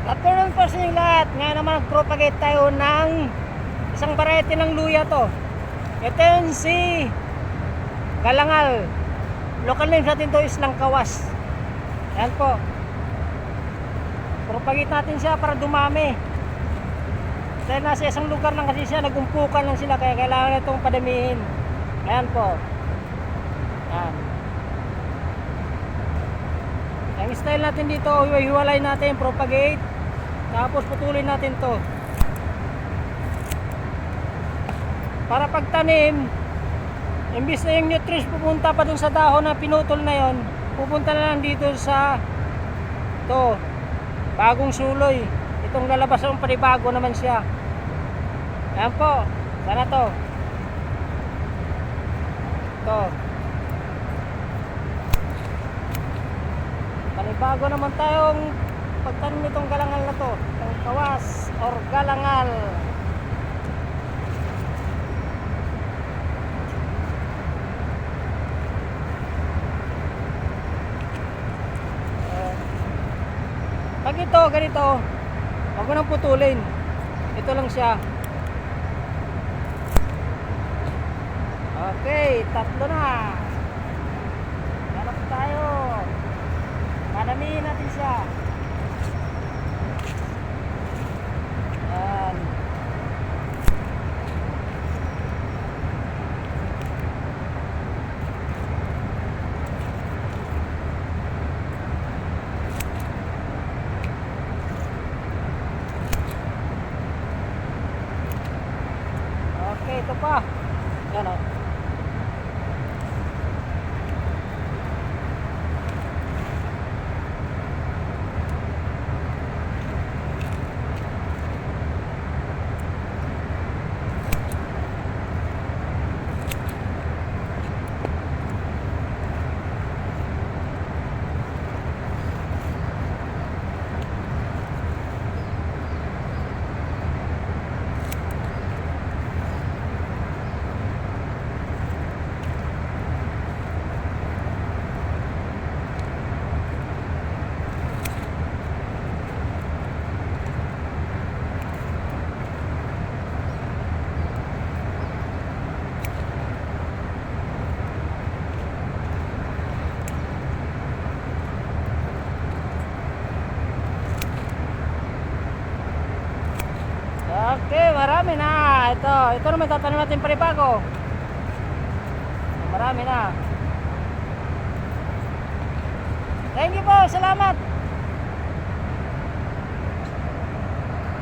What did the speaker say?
Afternoon po sa inyong lahat. Ngayon naman nag-propagate tayo ng isang variety ng luya to. Ito yun si Galangal. Local name natin to is Langkawas. Ayan po. Propagate natin siya para dumami. Dahil nasa isang lugar lang kasi siya, nagumpukan lang sila, kaya kailangan itong padamihin. Ayan po. Ayan. Ang style natin dito, hiwalay natin, propagate. Tapos putulin natin to para pagtanim, imbis na yung nutrients pupunta pa dun sa dahon na pinutol na yon, pupunta na lang dito sa to bagong suloy. Itong lalabas ng panibago naman siya. Ayan po, sana to panibago naman tayong pagtanim nitong galangal na to, itong kawas or galangal. Pag ito ganito, wag mo nang putulin, ito lang siya. Okay, tatlo na. Hanap tayo, padamihin natin siya. Yan. Okay, ito pa. Yan o. Okay, marami na. Ito naman tatanim natin panibago. Marami na. Thank you po, salamat.